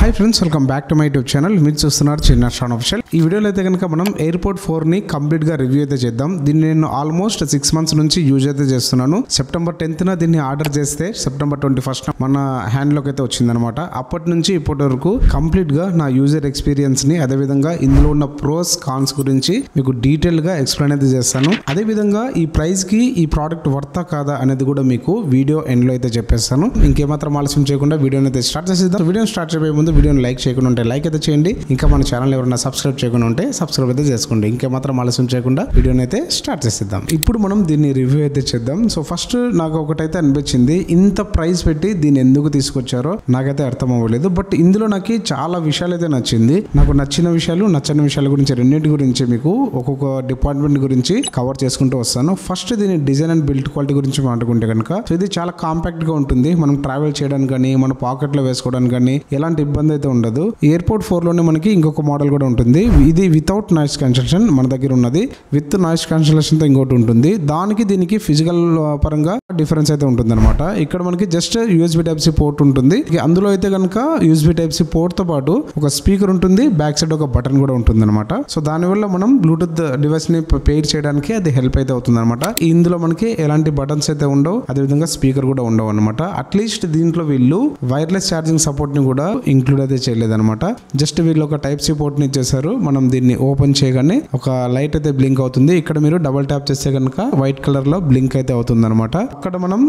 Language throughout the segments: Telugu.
Hi friends, welcome back to my YouTube channel. మీరు చూస్తున్నారు చిన్న షాన్ ఆఫీషియల్. ఈ వీడియోలో అయితే కనుక మనం ఎయిర్పోర్ట్ 4 ని కంప్లీట్ గా రివ్యూ అయితే చేద్దాం. దీన్ని నేను ఆల్మోస్ట్ 6 months నుంచి యూజ్ అయితే చేస్తున్నాను. సెప్టెంబర్ 10th దీన్ని ఆర్డర్ చేస్తే సెప్టెంబర్ 21st మన హ్యాండ్ లోకి అయితే వచ్చిందనమాట. అప్పటి నుంచి ఇప్పటి వరకు కంప్లీట్ గా నా యూజర్ ఎక్స్పీరియన్స్ ని, అదేవిధంగా ఇందులో ఉన్న ప్రోస్ కాన్స్ గురించి మీకు డీటెయిల్ గా ఎక్స్ప్లెయిన్ అయితే చేస్తాను. అదేవిధంగా ఈ ప్రైస్ కి ఈ ప్రోడక్ట్ వర్తా కాదా అనేది కూడా మీకు వీడియో ఎండ్ లో అయితే చెప్పేస్తాను. ఇంకేమాత్రం ఆలస్యం చేయకుండా వీడియోని అయితే స్టార్ట్ చేసేద్దాం. వీడియో స్టార్ట్ చేయబోయే ముందు వీడియోని లైక్ చేయకుండా ఉంటే లైక్ అయితే చేయండి. ఇంకా మన ఛానల్ ఎవరైనా సబ్స్క్రైబ్ చేయకుండా ఉంటే సబ్స్క్రైబ్ అయితే చేసుకోండి. ఇంకేమాత్రం ఆలస్యం చేయకుండా వీడియోని అయితే స్టార్ట్ చేసేద్దాం. ఇప్పుడు మనం దీన్ని రివ్యూ అయితే చేద్దాం. సో ఫస్ట్ నాకు ఒకటైతే అనిపించింది, ఇంత ప్రైస్ పెట్టి దీన్ని ఎందుకు తీసుకొచ్చారో నాకైతే అర్థం అవ్వలేదు. బట్ ఇందులో నాకు చాలా విషయాలు అయితే నచ్చింది. నాకు నచ్చిన విషయాలు, నచ్చని విషయాల గురించి రెండింటి గురించి మీకు ఒక్కొక్క డిపార్ట్మెంట్ గురించి కవర్ చేసుకుంటూ వస్తాను. ఫస్ట్ దీని డిజైన్ అండ్ బిల్డ్ క్వాలిటీ గురించి మాట్లాడుకుంటే కనుక సో ఇది చాలా కాంపాక్ట్ గా ఉంటుంది. మనం ట్రావెల్ చేయడానికి కానీ, మన పాకెట్ లో వేసుకోవడానికి కానీ ఎలాంటి ఇబ్బంది అయితే ఉండదు. ఎయిర్పోర్ట్ 4 లోనే మనకి ఇంకొక మోడల్ కూడా ఉంటుంది. ఇది వితౌట్ నాయిస్ క్యాన్సిలేషన్ మన దగ్గర ఉన్నది, విత్ నాయిస్ క్యాన్సిలేషన్ తో ఇంకోటి ఉంటుంది. దానికి దీనికి ఫిజికల్ పరంగా డిఫరెన్స్ అయితే ఉంటుంది అనమాట. ఇక్కడ మనకి just USB type C port ఉంటుంది. అందులో అయితే కనుక యూఎస్బీ టైప్ సి పోర్ట్ తో పాటు ఒక స్పీకర్ ఉంటుంది, బ్యాక్ సైడ్ ఒక బటన్ కూడా ఉంటుంది అనమాట. సో దానివల్ల మనం బ్లూటూత్ డివైస్ ని పెయిర్ చేయడానికి అది హెల్ప్ అయితే అవుతుంది అనమాట. ఇందులో మనకి ఎలాంటి బటన్స్ అయితే ఉండవు, అదేవిధంగా స్పీకర్ కూడా ఉండవు అనమాట. అట్లీస్ట్ దీంట్లో వీళ్ళు వైర్లెస్ ఛార్జింగ్ సపోర్ట్ ని కూడా ఇంక్లూడ్ అయితే చేయలేదు అనమాట. జస్ట్ వీళ్ళు ఒక టైప్ సి పోర్ట్ ని ఇచ్చేసారు. మనం దీన్ని ఓపెన్ చేయగానే ఒక లైట్ అయితే బ్లింక్ అవుతుంది. ఇక్కడ మీరు డబుల్ ట్యాప్ చేస్తే కనుక వైట్ కలర్ లో బ్లింక్ అయితే అవుతుంది అనమాట. అక్కడ మనం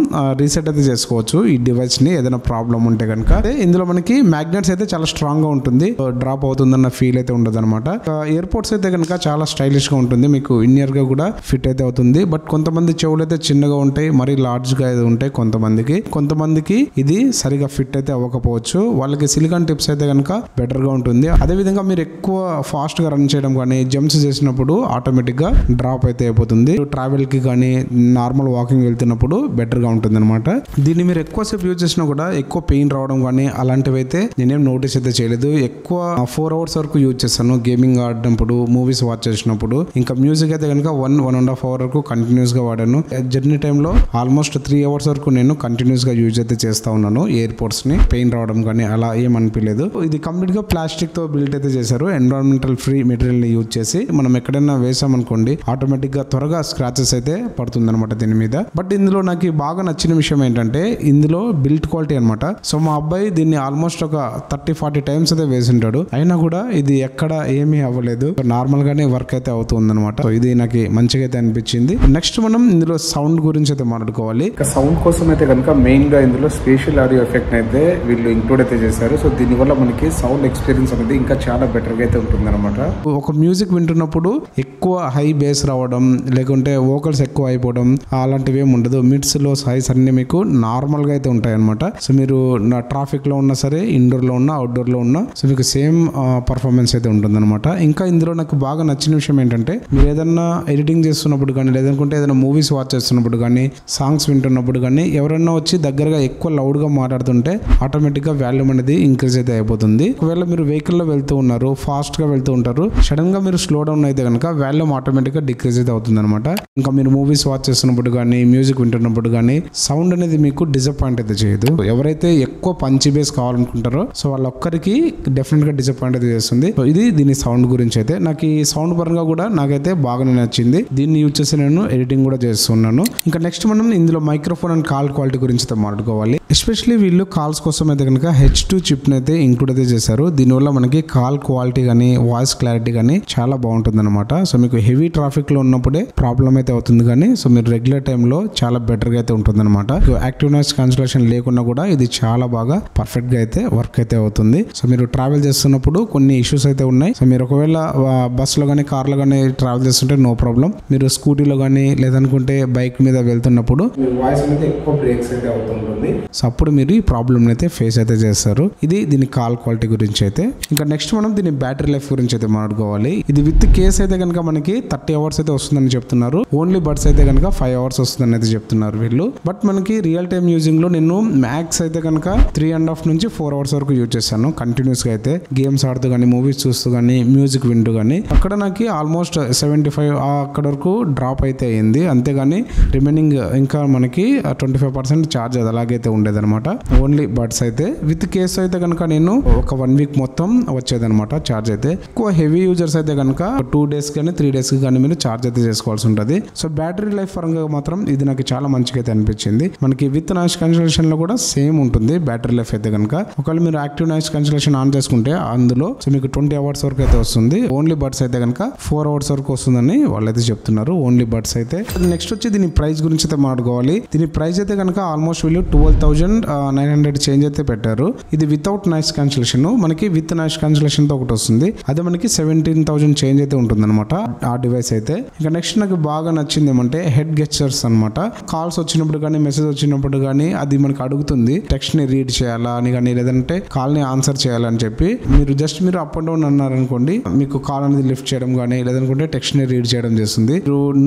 రీసెట్ అయితే చేసుకోవచ్చు ఈ డివైస్ ని, ఏదైనా ప్రాబ్లం ఉంటే కనుక. ఇందులో మనకి మ్యాగ్నెట్స్ అయితే చాలా స్ట్రాంగ్ గా ఉంటుంది, డ్రాప్ అవుతుందన్న ఫీల్ అయితే ఉండదు అనమాట. ఎయిర్పోర్ట్స్ అయితే కనుక చాలా స్టైలిష్ గా ఉంటుంది, మీకు ఇన్నర్ గా కూడా ఫిట్ అయితే అవుతుంది. బట్ కొంతమంది చెవులు అయితే చిన్నగా ఉంటాయి, మరీ లార్జ్ గా అయితే ఉంటాయి కొంతమందికి ఇది సరిగా ఫిట్ అయితే అవ్వకపోవచ్చు. వాళ్ళకి సిలికాన్ టిప్స్ అయితే కనుక బెటర్ గా ఉంటుంది. అదే విధంగా మీరు ఎక్కువ ఫాస్ట్ గా రన్ చేయడం కానీ, జంప్స్ చేసినప్పుడు ఆటోమేటిక్ గా డ్రాప్ అయితే అయిపోతుంది. ట్రావెల్ కి కానీ, నార్మల్ వాకింగ్ వెళ్తున్నప్పుడు బెటర్ గా ఉంటుంది అనమాట. దీన్ని మీరు ఎక్కువసేపు యూజ్ చేసినా కూడా ఎక్కువ పెయిన్ రావడం కానీ అలాంటివి అయితే నేనేం నోటీస్ అయితే చేయలేదు. ఎక్కువ 4 hours వరకు యూజ్ చేస్తాను గేమింగ్ ఆడినప్పుడు, మూవీస్ వాచ్ చేసినప్పుడు. ఇంకా మ్యూజిక్ అయితే కనుక 1.5 hour వరకు కంటిన్యూస్ గా వాడాను. జర్నీ టైంలో ఆల్మోస్ట్ 3 hours వరకు నేను కంటిన్యూస్ గా యూజ్ అయితే చేస్తా ఉన్నాను. ఎయిర్పోర్ట్స్ ని పెయిన్ రావడం కానీ అలా ఏం అనిపించలేదు. ఇది కంప్లీట్ గా ప్లాస్టిక్ తో బిల్డ్ అయితే చేశారు. ఎన్విరాన్మెంటల్ ఫ్రీ మెటీరియల్ ని యూజ్ చేసి మనం ఎక్కడైనా వేసామనుకోండి ఆటోమేటిక్ గా త్వరగా స్క్రాచెస్ అయితే పడుతుంది అనమాట దీని మీద. బట్ ఇందులో నాకు బాగా నచ్చిన విషయం ఏంటంటే ఇందులో బిల్డ్ క్వాలిటీ అనమాట. సో మా అబ్బాయి దీన్ని ఆల్మోస్ట్ ఒక 30-40 times అయితే వేసింటాడు, అయినా కూడా ఇది ఎక్కడ ఏమీ అవ్వలేదు. నార్మల్ గానే వర్క్ అయితే అవుతుంది అనమాట. సో ఇది నాకు మంచిగా అయితే అనిపించింది. నెక్స్ట్ మనం ఇందులో సౌండ్ గురించి అయితే మాట్లాడుకోవాలి. సౌండ్ కోసం అయితే కనుక మెయిన్ గా ఇందులో స్పేషల్ ఆడియో ఎఫెక్ట్ అయితే వీళ్ళు ఇంక్లూడ్ అయితే చేశారు. సో దీని వల్ల మనకి సౌండ్ ఎక్స్పీరియన్స్ అనేది ఇంకా చాలా బెటర్ గా అయితే ఉంటుంది అనమాట. ఒక మ్యూజిక్ వింటున్నప్పుడు ఎక్కువ హై బేస్ రావడం, లేకుంటే వోకల్స్ ఎక్కువ అయిపోవడం అలాంటివి ఏమి ఉండదు. మిడ్స్ లో హైస్ అన్ని మీకు నార్మల్ గా అయితే ఉంటాయి అనమాట. సో మీరు ట్రాఫిక్ లో ఉన్నా సరే, ఇండోర్ లో ఉన్నా, అవుట్డోర్ లో ఉన్నా, సో మీకు సేమ్ పర్ఫార్మెన్స్ అయితే ఉంటుంది అనమాట. ఇంకా ఇందులో నాకు బాగా నచ్చిన విషయం ఏంటంటే మీరు ఏదన్నా ఎడిటింగ్ చేస్తున్నప్పుడు కానీ, లేదంటే ఏదైనా మూవీస్ వాచ్ చేస్తున్నప్పుడు కానీ, సాంగ్స్ వింటున్నప్పుడు కానీ ఎవరైనా వచ్చి దగ్గరగా ఎక్కువ లౌడ్ గా మాట్లాడుతుంటే ఆటోమేటిక్ గా వాల్యూమ్ అనేది ఇంక్రీజ్ అయితే అయిపోతుంది. ఒకవేళ మీరు వెహికల్ లో వెళ్తూ ఉన్నారు, ఫాస్ట్ గా వెళ్తూ ఉంటారు, సడన్ గా మీరు స్లో డౌన్ అయితే కనుక వాల్యూమ్ ఆటోమేటిక్ గా డిక్రీజ్ అయితే అవుతుంది అనమాట. ఇంకా మీరు మూవీస్ వాచ్ చేస్తున్నప్పుడు కానీ, మ్యూజిక్ వింటున్నప్పుడు కానీ సౌండ్ అనేది మీకు డిసప్పాయింట్ అయితే చేయదు. ఎవరైతే ఎక్కువ పంచి బేస్ కావాలనుకుంటారో సో వాళ్ళొక్కరికి డెఫినెట్ గా డిసప్పాయింట్ అయితే చేస్తుంది. సో ఇది దీని సౌండ్ గురించి అయితే నాకు ఈ సౌండ్ పరంగా కూడా నాకైతే బాగానే నచ్చింది. దీన్ని యూజ్ చేసి నేను ఎడిటింగ్ కూడా చేస్తున్నాను. ఇంకా నెక్స్ట్ మనం ఇందులో మైక్రోఫోన్ అండ్ కాల్ క్వాలిటీ గురించి అయితే మాట్లాడుకోవాలి. ఎస్పెషల్లీ వీళ్ళు కాల్స్ కోసం అయితే కనుక H2 చిప్ అయితే ఇంక్లూడ్ అయితే చేశారు. దీనివల్ల మనకి కాల్ క్వాలిటీ కానీ, వాయిస్ క్లారిటీ కానీ చాలా బాగుంటుంది అనమాట. సో మీకు హెవీ ట్రాఫిక్ లో ఉన్నప్పుడే ప్రాబ్లం అయితే అవుతుంది, కానీ సో మీరు రెగ్యులర్ టైంలో చాలా బెటర్ గా అయితే ఉంటుంది అనమాట. యాక్టివ్ నాయిస్ క్యాన్సిలేషన్ లేకుండా కూడా ఇది చాలా బాగా పర్ఫెక్ట్ గా అయితే వర్క్ అయితే అవుతుంది. సో మీరు ట్రావెల్ చేస్తున్నప్పుడు కొన్ని ఇష్యూస్ అయితే ఉన్నాయి. సో మీరు ఒకవేళ బస్ లో కానీ, కార్ లో కానీ ట్రావెల్ చేస్తుంటే నో ప్రాబ్లం. మీరు స్కూటీలో కానీ, లేదనుకుంటే బైక్ మీద వెళ్తున్నప్పుడు వాయిస్ అనేది ఎక్కువ బ్రేక్స్ అయితే అవుతుంటుంది. సో అప్పుడు మీరు ఈ ప్రాబ్లమ్ అయితే ఫేస్ అయితే చేస్తారు. ఇది దీని కాల్ క్వాలిటీ గురించి అయితే. ఇంకా నెక్స్ట్ మనం దీని బ్యాటరీ లైఫ్ గురించి అయితే మాట్లాడుకోవాలి. ఇది విత్ కేస్ అయితే కనుక మనకి 30 hours అయితే వస్తుందని చెప్తున్నారు. ఓన్లీ బడ్స్ అయితే కనుక 5 hours వస్తుందని అయితే చెప్తున్నారు వీళ్ళు. బట్ మనకి రియల్ టైమ్ యూజింగ్ లో నేను మ్యాక్స్ అయితే కనుక 3.5 నుంచి 4 hours వరకు యూజ్ చేశాను కంటిన్యూస్ గా అయితే. గేమ్స్ ఆడుతూ కానీ, మూవీస్ చూస్తూ కానీ, మ్యూజిక్ వింటూ కానీ. అక్కడ నాకు ఆల్మోస్ట్ 75 అక్కడ వరకు డ్రాప్ అయితే అయింది. అంతేగాని రిమైనింగ్ ఇంకా మనకి 25% ఛార్జ్ అది అలాగైతే ఉండేది అనమాట. ఓన్లీ బడ్స్ అయితే. విత్ కేస్ అయితే కనుక నేను ఒక 1 వీక్ మొత్తం వచ్చేదన్నమాట ఛార్జ్ అయితే. ఎక్కువ హెవీ యూజర్స్ అయితే కనుక 2 డేస్ కానీ 3 డేస్ కానీ మీరు ఛార్జ్ అయితే చేసుకోవాల్సి ఉంటుంది. సో బ్యాటరీ లైఫ్ పరంగా మాత్రం ఇది నాకు చాలా మంచిగా అయితే అనిపించింది. మనకి విత్ నాయిస్ క్యాన్సిలేషన్ లో కూడా సేమ్ ఉంటుంది బ్యాటరీ లైఫ్ అయితే కనుక. ఒకవేళ మీరు యాక్టివ్ నాయిస్ క్యాన్సిలేషన్ ఆన్ చేసుకుంటే అందులో సో మీకు 20 అవర్స్ వరకు అయితే వస్తుంది. ఓన్లీ బడ్స్ అయితే కనుక 4 అవర్స్ వరకు వస్తుందని వాళ్ళైతే చెప్తున్నారు ఓన్లీ బడ్స్ అయితే. నెక్స్ట్ వచ్చి దీని ప్రైస్ గురించి అయితే మాట్లాడుకోవాలి. దీని ప్రైస్ అయితే కనుక ఆల్మోస్ట్ వీళ్ళు 12,900 చేంజ్ అయితే పెట్టారు. ఇది వితౌట్ నాయిస్ క్యాన్సిలేషన్. మనకి విత్ నాయిస్ క్యాన్సిలేషన్ తో ఒకటి వస్తుంది. అదే మనకి 17,000 చేంజ్ అయితే ఉంటుంది అనమాట ఆ డివైస్ అయితే. ఇంకా నెక్స్ట్ నాకు బాగా నచ్చింది ఏమంటే హెడ్ గెస్చర్స్ అనమాట. కాల్స్ వచ్చినప్పుడు కానీ మెసేజ్ వచ్చినప్పుడు కానీ అది మనకి అడుగుతుంది టెక్స్ట్ ని రీడ్ చేయాలా అని కానీ లేదంటే కాల్ ని ఆన్సర్ చేయాలని చెప్పి. మీరు అప్ అండ్ డౌన్ అన్నారు అనుకోండి మీకు కాల్ అనేది లిఫ్ట్ చేయడం కానీ లేదనుకుంటే టెక్స్ట్ ని రీడ్ చేయడం చేస్తుంది.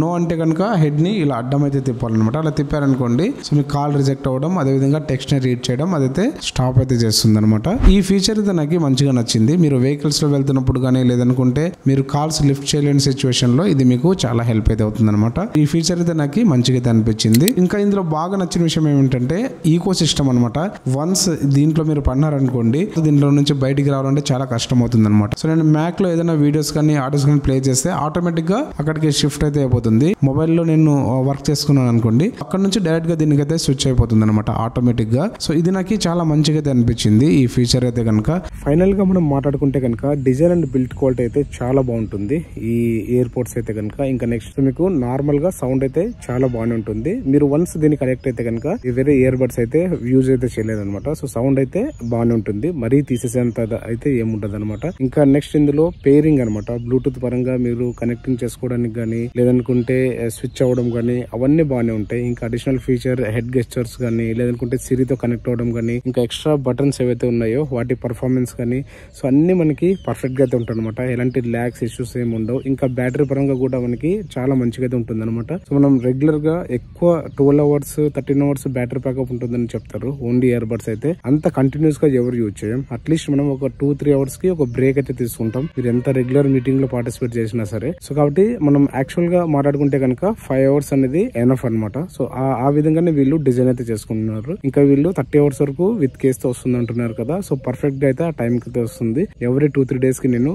నో అంటే కనుక హెడ్ ని ఇలా అడ్డం అయితే తిప్పాలన్నమాట. అలా తిప్పారనుకోండి సో మీకు కాల్ రిజెక్ట్ అవ్వడం అదేవిధంగా టెక్స్ట్ ని రీడ్ చేయడం అదైతే స్టాప్ అయితే చేస్తుంది అనమాట. ఈ ఫీచర్ అయితే నాకు మంచిగా నచ్చింది. మీరు వెహికల్స్ లో వెళ్తున్నప్పుడు కానీ లేదనుకుంటే మీరు కాల్స్ లిఫ్ట్ చేయలేని సిచ్యువేషన్ లో ఇది మీకు చాలా హెల్ప్ అయితే అవుతుంది అనమాట. ఈ ఫీచర్ అయితే నాకు మంచిగా అయితే అనిపించింది. ఇంకా ఇందులో బాగా నచ్చిన విషయం ఏమిటంటే ఈకో సిస్టమ్ అనమాట. వన్స్ దీంట్లో మీరు పడినారనుకోండి దీంట్లో నుంచి బయటికి రావాలంటే చాలా కష్టం అవుతుంది అనమాట. సో నేను మ్యాక్ లో ఏదైనా వీడియోస్ కానీ ఆడియోస్ కానీ ప్లే చేస్తే ఆటోమేటిక్ గా అక్కడికి షిఫ్ట్ అయితే అయిపోతుంది. మొబైల్ లో నేను వర్క్ చేసుకున్నాను అనుకోండి అక్కడ నుంచి డైరెక్ట్ గా దీనికైతే స్విచ్ అయిపోతుంది అనమాట ఆటోమేటిక్ గా. సో ఇది నాకు చాలా మంచిగా అయితే అనిపించింది ఈ ఫీచర్ అయితే కనుక. ఫైనల్ గా మనం మాట్లాడుకుంటే కనుక డిజైన్ అండ్ బిల్డ్ క్వాలిటీ అయితే చాలా బాగుంటుంది ఈ ఇయర్ పోడ్స్ అయితే కనుక. ఇంకా నెక్స్ట్ మీకు నార్మల్ గా సౌండ్ అయితే చాలా బాగానే ఉంటుంది. మీరు వన్స్ దీన్ని కనెక్ట్ అయితే కనుక వేరే ఇయర్ బడ్స్ అయితే యూజ్ అయితే చేయలేదు అనమాట. సో సౌండ్ అయితే బాగానే ఉంటుంది. మరీ తీసేసేంత అయితే ఏముంటది అనమాట. ఇంకా నెక్స్ట్ ఇందులో పేరింగ్ అనమాట. బ్లూటూత్ పరంగా మీరు కనెక్టింగ్ చేసుకోవడానికి కానీ లేదనుకుంటే స్విచ్ అవ్వడం కానీ అవన్నీ బాగానే ఉంటాయి. ఇంకా అడిషనల్ ఫీచర్ హెడ్ గెస్చర్స్ కానీ లేదనుకుంటే సిరితో కనెక్ట్ అవ్వడం కానీ ఇంకా ఎక్స్ట్రా బటన్స్ ఏవైతే ఉన్నాయో వాటి పర్ఫార్మెన్స్ కానీ సో అన్ని మనకి పర్ఫెక్ట్ గా అయితే ఉంటుంది అనమాట. ఎలాంటి ల్యాగ్స్ ఇష్యూస్ ఏమి ఉండవు. ఇంకా బ్యాటరీ పరంగా కూడా మనకి చాలా మంచిగా అయితే ఉంటుంది అనమాట. సో మనం రెగ్యులర్ గా ఎక్కువ 12 అవర్స్ 13 అవర్స్ బ్యాటరీ బ్యాకప్ ఉంటుందని చెప్తారు ఓన్లీ ఇయర్ బడ్స్ అయితే. అంత కంటిన్యూస్ గా ఎవరు యూజ్ చేయం. అట్లీస్ట్ మనం ఒక 2-3 అవర్స్ కి ఒక బ్రేక్ అయితే తీసుకుంటాం మీరు ఎంత రెగ్యులర్ మీటింగ్ లో పార్టిసిపేట్ చేసినా సరే. సో కాబట్టి మనం యాక్చువల్ గా మాట్లాడుకుంటే కనుక 5 అవర్స్ అనేది ఎనఫ్ అనమాట. సో ఆ విధంగానే వీళ్ళు డిజైన్ అయితే చేసుకుంటున్నారు. ఇంకా వీళ్ళు 30 అవర్స్ వరకు విత్ కేస్ తో వస్తుంది అంటున్నారు కదా. సో పర్ఫెక్ట్ గా అయితే ఆ టైం కి వస్తుంది. ఎవరీ 2-3 డేస్ కి నేను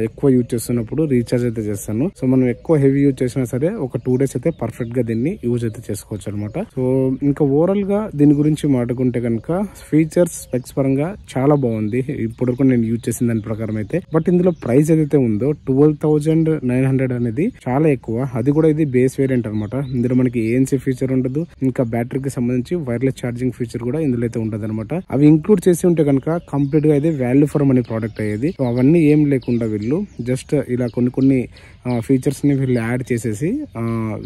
ఎక్కువ యూజ్ చేస్తున్నప్పుడు రీఛార్జ్ అయితే చేస్తాను. సో మనం ఎక్కువ హెవీ యూజ్ చేసినా సరే ఒక 2 డేస్ అయితే పర్ఫెక్ట్ గా దీన్ని యూజ్ అయితే చేసుకోవచ్చు అనమాట. సో ఇంకా ఓవరాల్ గా దీని గురించి మాట్లాడుకుంటే కనుక ఫీచర్స్ స్పెక్స్ పరంగా చాలా బాగుంది ఇప్పటివరకు నేను యూజ్ చేసిన దాని ప్రకారం అయితే. బట్ ఇందులో ప్రైస్ ఏదైతే ఉందో 12,900 అనేది చాలా ఎక్కువ. అది కూడా ఇది బేస్ వేరియంట్ అనమాట. ఇందులో మనకి ANC ఫీచర్ ఉండదు. ఇంకా బ్యాటరీకి సంబంధించి వైర్లెస్ ఛార్జింగ్ ఫీచర్ కూడా ఇందులో అయితే ఉండదు అనమాట. అవి ఇంక్లూడ్ చేసి ఉంటే కనుక కంప్లీట్ గా అయితే వాల్యూ ఫర్ మనీ ప్రోడక్ట్ అయ్యేది. సో అవన్నీ ఏం లేకుండా వీళ్ళు జస్ట్ ఇలా కొన్ని ఫీచర్స్ ని వీళ్ళు యాడ్ చేసేసి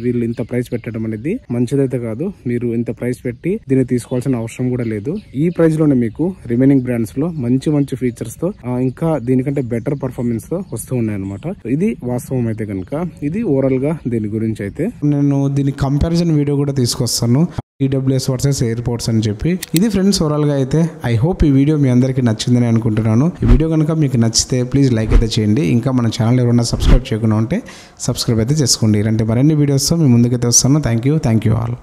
వీళ్ళు ఇంత ప్రైస్ పెట్టడం అనేది మంచిదైతే కాదు. మీరు ఇంత ప్రైస్ పెట్టి దీన్ని తీసుకోవాల్సిన అవసరం కూడా లేదు. ఈ ప్రైస్ లోనే మీకు రిమైనింగ్ బ్రాండ్స్ లో మంచి ఫీచర్స్ తో ఇంకా దీనికంటే బెటర్ పర్ఫార్మెన్స్ తో వస్తూ ఉన్నాయి అనమాట. ఇది వాస్తవం అయితే కనుక. ఇది ఓవరాల్ గా దీని గురించి అయితే నేను దీని కంపారిజన్ వీడియో కూడా తీసుకొస్తాను AWS వర్సెస్ ఎయిర్పోర్ట్స్ అని చెప్పి. ఇది ఫ్రెండ్స్ ఓవరాల్ గా అయితే ఐ హోప్ ఈ వీడియో మీ అందరికీ నచ్చిందని అనుకుంటున్నాను. ఈ వీడియో కనుక మీకు నచ్చితే ప్లీజ్ లైక్ అయితే చేయండి. ఇంకా మన ఛానల్ ఎవరైనా సబ్స్క్రైబ్ చేయకుండా ఉంటే సబ్స్క్రైబ్ అయితే చేసుకోండి. ఇలాంటి మరిన్ని వీడియోస్తో మీ ముందుకైతే వస్తాను. Thank you all.